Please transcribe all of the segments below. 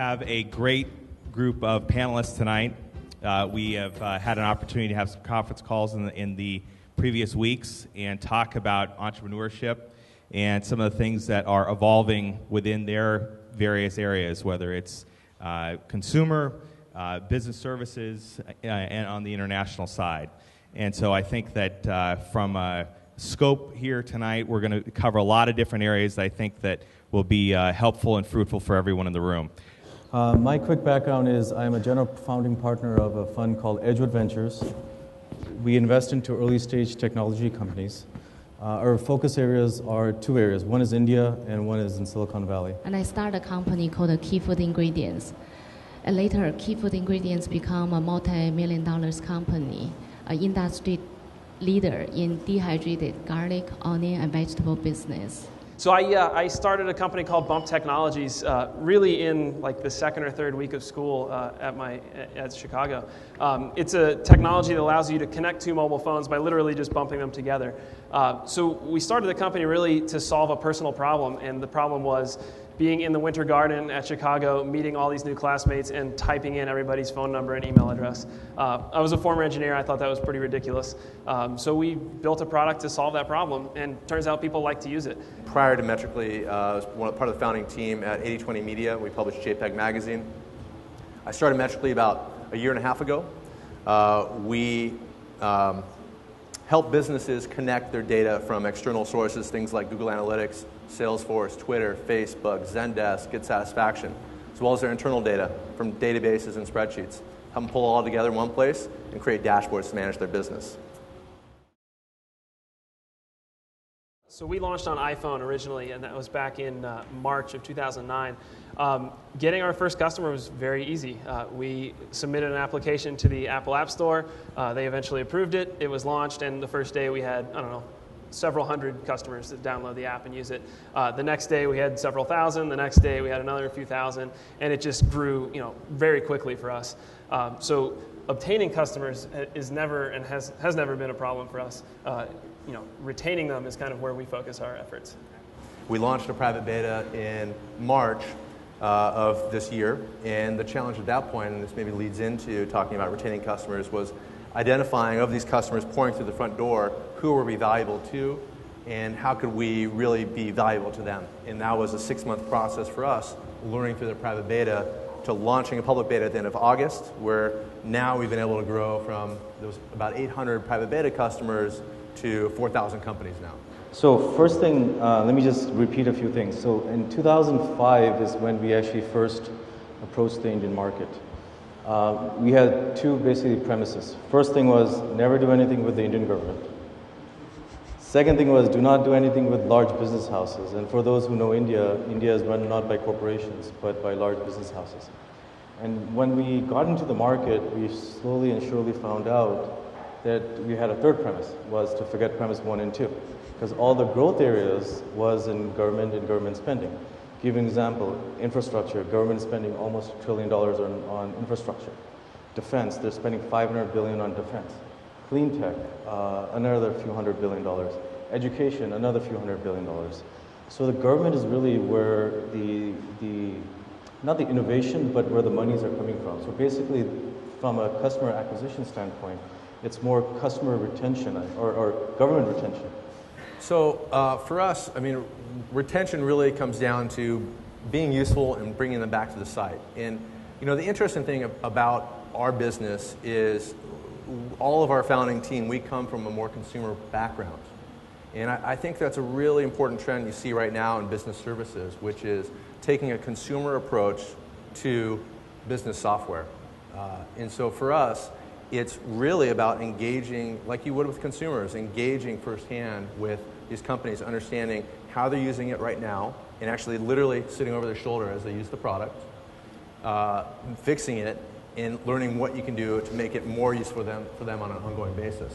have a great group of panelists tonight. We have had an opportunity to have some conference calls in the previous weeks and talk about entrepreneurship and some of the things that are evolving within their various areas, whether it's consumer, business services, and on the international side. And so I think that from a scope here tonight, we're going to cover a lot of different areas that I think that will be helpful and fruitful for everyone in the room. My quick background is I'm a general founding partner of a fund called Edgewood Ventures. We invest into early stage technology companies. Our focus areas are two areas. One is India and one is in Silicon Valley. And I started a company called Key Food Ingredients. And later, Key Food Ingredients become a multi-million-dollar company, an industry leader in dehydrated garlic, onion, and vegetable business. So I started a company called Bump Technologies, really in like the second or third week of school at Chicago. It's a technology that allows you to connect two mobile phones by literally just bumping them together. So we started the company really to solve a personal problem, and the problem was being in the Winter Garden at Chicago, meeting all these new classmates, and typing in everybody's phone number and email address. I was a former engineer. I thought that was pretty ridiculous. So we built a product to solve that problem, and turns out people like to use it. Prior to Metrically, I was part of the founding team at 80/20 Media. We published JPEG Magazine. I started Metrically about a year and a half ago. We help businesses connect their data from external sources, things like Google Analytics, Salesforce, Twitter, Facebook, Zendesk, GetSatisfaction, as well as their internal data from databases and spreadsheets. Help them pull it all together in one place and create dashboards to manage their business. So we launched on iPhone originally, and that was back in March of 2009. Getting our first customer was very easy. We submitted an application to the Apple App Store. They eventually approved it. It was launched, and the first day we had, several hundred customers that download the app and use it. The next day we had several thousand. The next day we had another few thousand, and it just grew, very quickly for us. So obtaining customers is never and has never been a problem for us. Retaining them is kind of where we focus our efforts. We launched a private beta in March of this year, and the challenge at that point, and this maybe leads into talking about retaining customers, was identifying of these customers pouring through the front door, who were we valuable to, and how could we really be valuable to them. And that was a 6-month process for us, learning through the private beta to launching a public beta at the end of August, where now we've been able to grow from those about 800 private beta customers to 4,000 companies now. So first thing, let me just repeat a few things. So in 2005 is when we actually first approached the Indian market. We had two basically premises. First thing was never do anything with the Indian government. Second thing was do not do anything with large business houses. And for those who know India, India is run not by corporations, but by large business houses. And when we got into the market, we slowly and surely found out that we had a third premise, was to forget premise 1 and 2. Because all the growth areas was in government and government spending. Give you an example, infrastructure, government spending almost $1 trillion on infrastructure. Defense, they're spending $500 billion on defense. Clean tech, another few $100 billion. Education, another few $100 billion. So the government is really where not the innovation, but where the monies are coming from. So basically, from a customer acquisition standpoint, it's more customer retention or government retention. So for us, retention really comes down to being useful and bringing them back to the site. And the interesting thing about our business is all of our founding team, we come from a more consumer background. And I think that's a really important trend you see right now in business services, which is taking a consumer approach to business software. And so for us, it's really about engaging, like you would with consumers, engaging firsthand with these companies, understanding how they're using it right now, and actually literally sitting over their shoulder as they use the product, fixing it, and learning what you can do to make it more useful for them on an ongoing basis.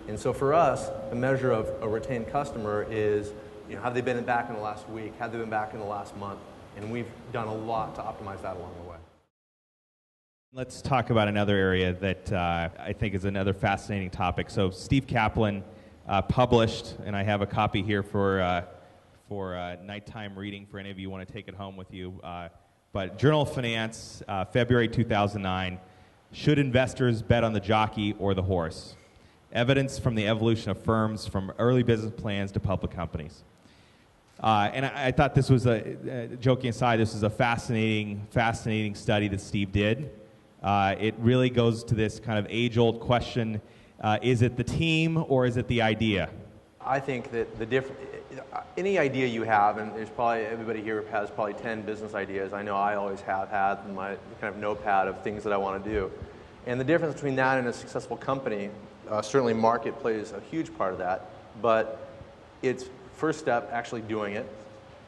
And so for us, the measure of a retained customer is, have they been back in the last week? Have they been back in the last month? And we've done a lot to optimize that along the way. Let's talk about another area that I think is another fascinating topic. So Steve Kaplan published, and I have a copy here for nighttime reading for any of you who want to take it home with you, But Journal of Finance, February 2009, should investors bet on the jockey or the horse? Evidence from the evolution of firms from early business plans to public companies. And I thought this was joking aside, this was a fascinating study that Steve did. It really goes to this kind of age-old question, is it the team or is it the idea? I think that any idea you have, and there's probably, everybody here has probably 10 business ideas. I know I always have had my kind of notepad of things that I want to do. And the difference between that and a successful company, certainly market plays a huge part of that, but it's first step actually doing it,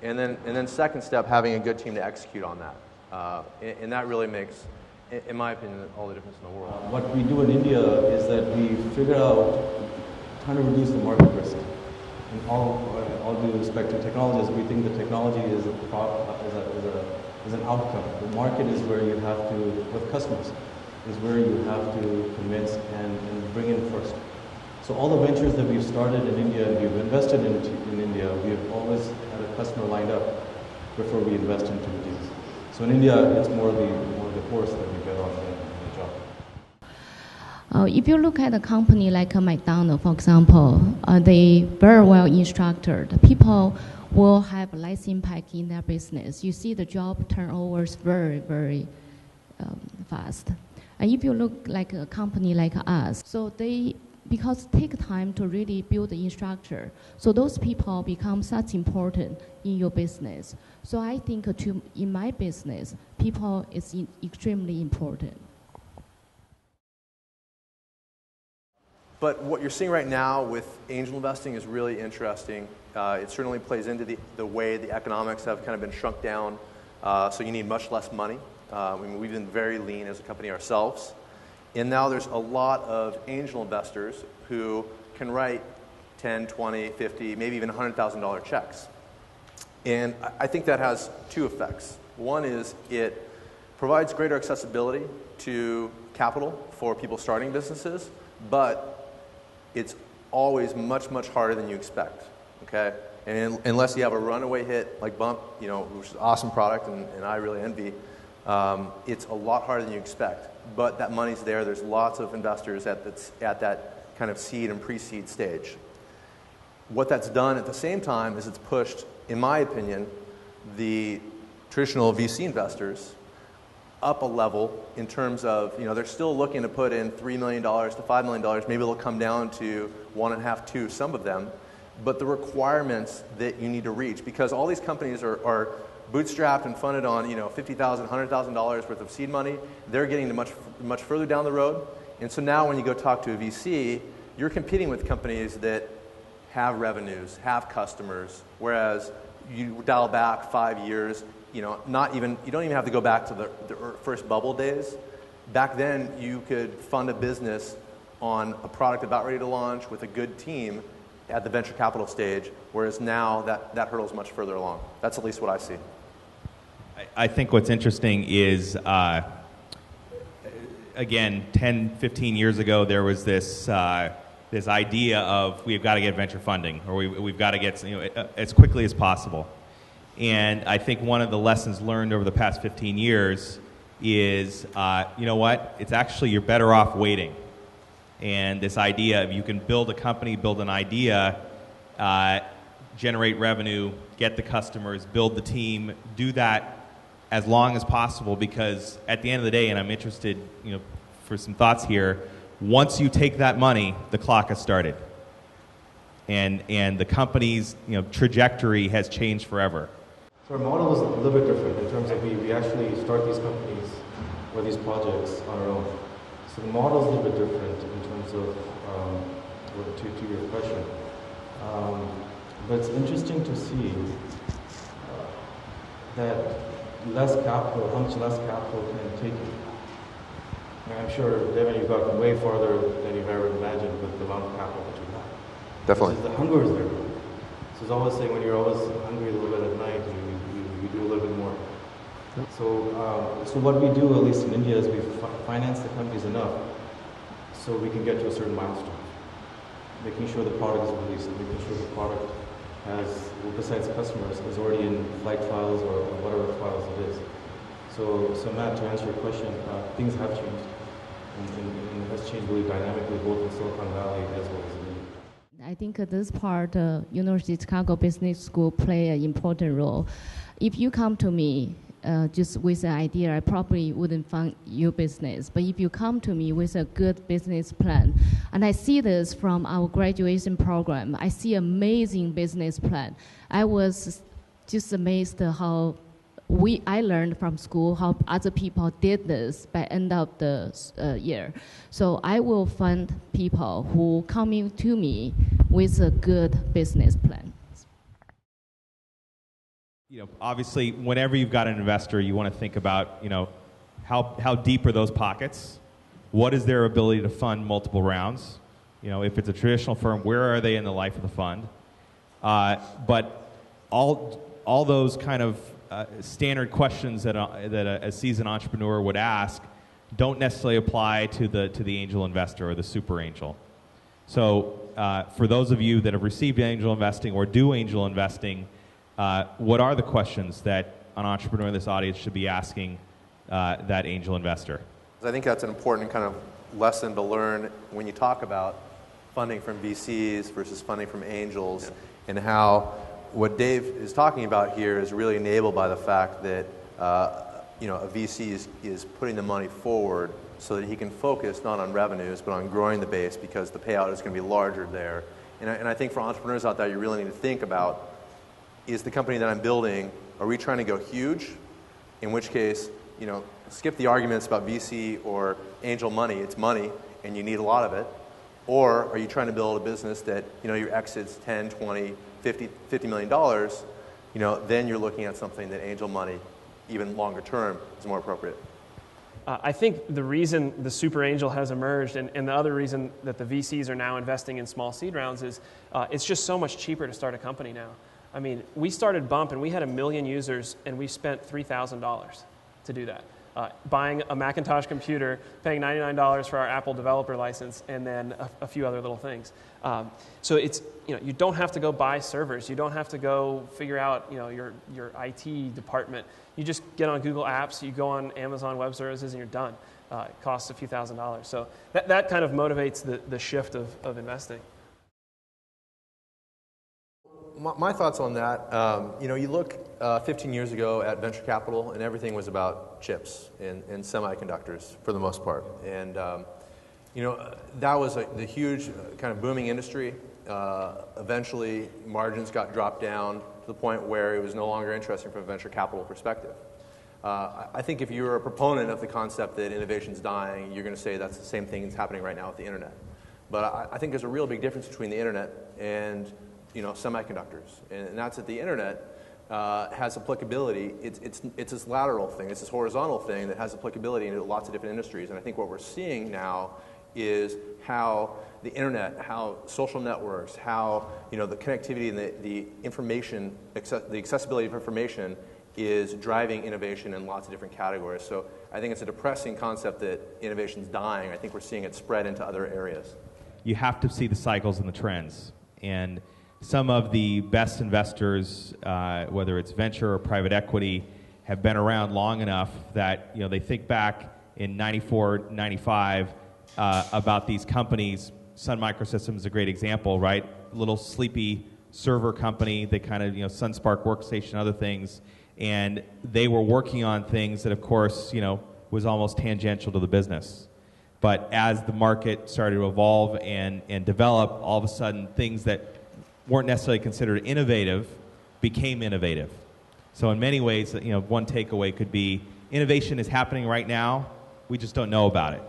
and then second step having a good team to execute on that. And that really makes, in my opinion, all the difference in the world. What we do in India is that we figure out how to reduce the market risk. In all due respect to technologies, we think the technology is an outcome. The market is where you have to, with customers, is where you have to convince and bring in first. So all the ventures that we've started in India and we've invested in India, we've always had a customer lined up before we invest into the deals. So in India, it's more the horse that we bet on than the job. If you look at a company like McDonald's, for example, they very well instructed. People will have less impact in their business. You see the job turnovers very, very fast. And if you look like a company like us, so because it takes time to really build the infrastructure, so those people become such important in your business. So I think in my business, people is extremely important. But what you're seeing right now with angel investing is really interesting. It certainly plays into the way the economics have kind of been shrunk down, so you need much less money. We've been very lean as a company ourselves. And now there's a lot of angel investors who can write 10, 20, 50, maybe even $100,000 checks. And I think that has two effects. One is it provides greater accessibility to capital for people starting businesses, but it's always much, much harder than you expect, okay? And unless you have a runaway hit like Bump, which is an awesome product and I really envy, it's a lot harder than you expect. But that money's there. There's lots of investors at that kind of seed and pre-seed stage. What that's done at the same time is it's pushed, in my opinion, the traditional VC investors up a level in terms of, they're still looking to put in $3 million to $5 million. Maybe they'll come down to 1.5, 2, some of them. But the requirements that you need to reach, because all these companies are bootstrapped and funded on $50,000, $100,000 worth of seed money, they're getting to much further down the road. And so now when you go talk to a VC, you're competing with companies that have revenues, have customers, whereas you dial back 5 years, you don't even have to go back to the first bubble days. Back then, you could fund a business on a product about ready to launch with a good team at the venture capital stage, whereas now that hurdle is much further along. That's at least what I see. I think what's interesting is, again, 10, 15 years ago, there was this idea of we've got to get venture funding, or we've got to get as quickly as possible. And I think one of the lessons learned over the past 15 years is, it's actually you're better off waiting. And this idea of you can build a company, build an idea, generate revenue, get the customers, build the team, do that as long as possible, because at the end of the day, and I'm interested, for some thoughts here, once you take that money, the clock has started. And the company's trajectory has changed forever. So our model is a little bit different in terms of we actually start these companies or these projects on our own. So the model is a little bit different in terms of, to your question. But it's interesting to see that how much less capital can take you. I'm sure, Devin, you've gotten way farther than you've ever imagined with the amount of capital that you have. Definitely. The hunger is there. So it's always saying when you're always hungry a little bit at night, you do a little bit more. Yep. So what we do, at least in India, is we finance the companies enough so we can get to a certain milestone. Making sure the product is released, making sure the product has, besides customers, is already in flight trials or whatever trials it is. So Matt, to answer your question, things have changed, and it has changed really dynamically both in Silicon Valley as well as in India. I think this part, University of Chicago Business School play an important role. If you come to me just with an idea, I probably wouldn't fund your business. But if you come to me with a good business plan, and I see this from our graduation program, I see amazing business plan. I was just amazed how I learned from school how other people did this by end of the year. So I will fund people who coming to me with a good business plan. Obviously, whenever you've got an investor, you want to think about, how deep are those pockets? What is their ability to fund multiple rounds? If it's a traditional firm, where are they in the life of the fund? But all those kind of standard questions that a seasoned entrepreneur would ask don't necessarily apply to the angel investor or the super angel. So for those of you that have received angel investing or do angel investing, what are the questions that an entrepreneur in this audience should be asking that angel investor? I think that's an important kind of lesson to learn when you talk about funding from VCs versus funding from angels, and how what Dave is talking about here is really enabled by the fact that a VC is putting the money forward so that he can focus not on revenues but on growing the base, because the payout is going to be larger there. And I think for entrepreneurs out there, you really need to think about, is the company that I'm building, are we trying to go huge? In which case, skip the arguments about VC or angel money. It's money, and you need a lot of it. Or are you trying to build a business that, your exit's 10, 20, $50 million, then you're looking at something that angel money, even longer term, is more appropriate. I think the reason the super angel has emerged, and the other reason that the VCs are now investing in small seed rounds, is it's just so much cheaper to start a company now. I mean, we started Bump and we had 1 million users and we spent $3,000 to do that. Buying a Macintosh computer, paying $99 for our Apple developer license, and then a few other little things. So it's, you don't have to go buy servers. You don't have to go figure out, your IT department. You just get on Google Apps, you go on Amazon Web Services, and you're done. It costs a few $1,000s. So that kind of motivates the shift of investing. My thoughts on that, you look 15 years ago at venture capital, and everything was about chips and semiconductors for the most part. And, that was the huge kind of booming industry. Eventually, margins got dropped down to the point where it was no longer interesting from a venture capital perspective. I think if you're a proponent of the concept that innovation's dying, you're going to say that's the same thing that's happening right now with the internet. But I think there's a real big difference between the internet and semiconductors, and that's that the internet has applicability. It's this lateral thing, it's this horizontal thing that has applicability into lots of different industries. And I think what we're seeing now is how the internet, how social networks, how the connectivity and the information, the accessibility of information is driving innovation in lots of different categories. So I think it's a depressing concept that innovation's dying. I think we're seeing it spread into other areas. You have to see the cycles and the trends, and some of the best investors, whether it's venture or private equity, have been around long enough that they think back in 94, 95 about these companies. Sun Microsystems is a great example, right? Little sleepy server company. They kind of SunSpark workstation, other things, and they were working on things that, of course, was almost tangential to the business. But as the market started to evolve and develop, all of a sudden things that weren't necessarily considered innovative became innovative. So in many ways, one takeaway could be innovation is happening right now, we just don't know about it.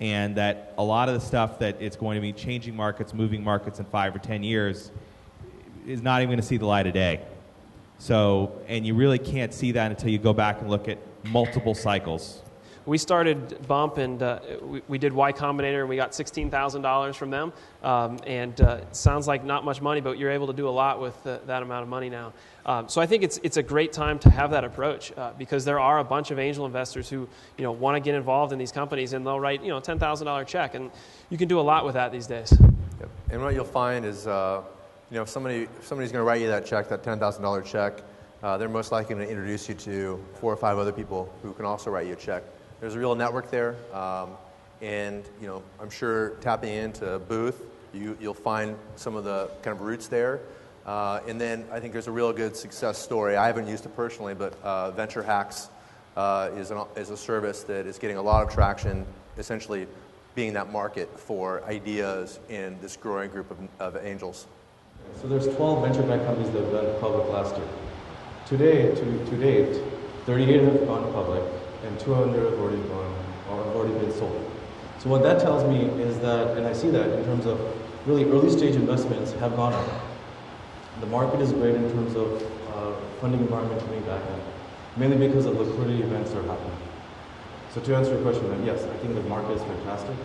And that a lot of the stuff that it's going to be changing markets, moving markets in 5 or 10 years is not even going to see the light of day. So, and you really can't see that until you go back and look at multiple cycles. We started Bump, and we did Y Combinator, and we got $16,000 from them. It sounds like not much money, but you're able to do a lot with that amount of money now. So I think it's a great time to have that approach because there are a bunch of angel investors who want to get involved in these companies, and they'll write $10,000 check, and you can do a lot with that these days. Yep. And what you'll find is if somebody's going to write you that check, that $10,000 check, they're most likely going to introduce you to 4 or 5 other people who can also write you a check. There's a real network there, and I'm sure tapping into Booth, you'll find some of the kind of roots there. And then I think there's a real good success story. I haven't used it personally, but Venture Hacks is a service that is getting a lot of traction, essentially being that market for ideas in this growing group of angels. So there's 12 venture-backed companies that went public last year. Today, to date, 38 have gone public, and 200 have already been sold. So what that tells me is that, and I see that in terms of really early stage investments have gone up. The market is great in terms of funding environment coming back in, mainly because of liquidity events are happening. So to answer your question, then yes, I think the market is fantastic.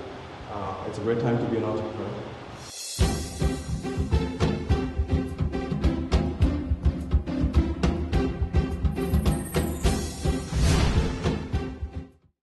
It's a great time to be an entrepreneur.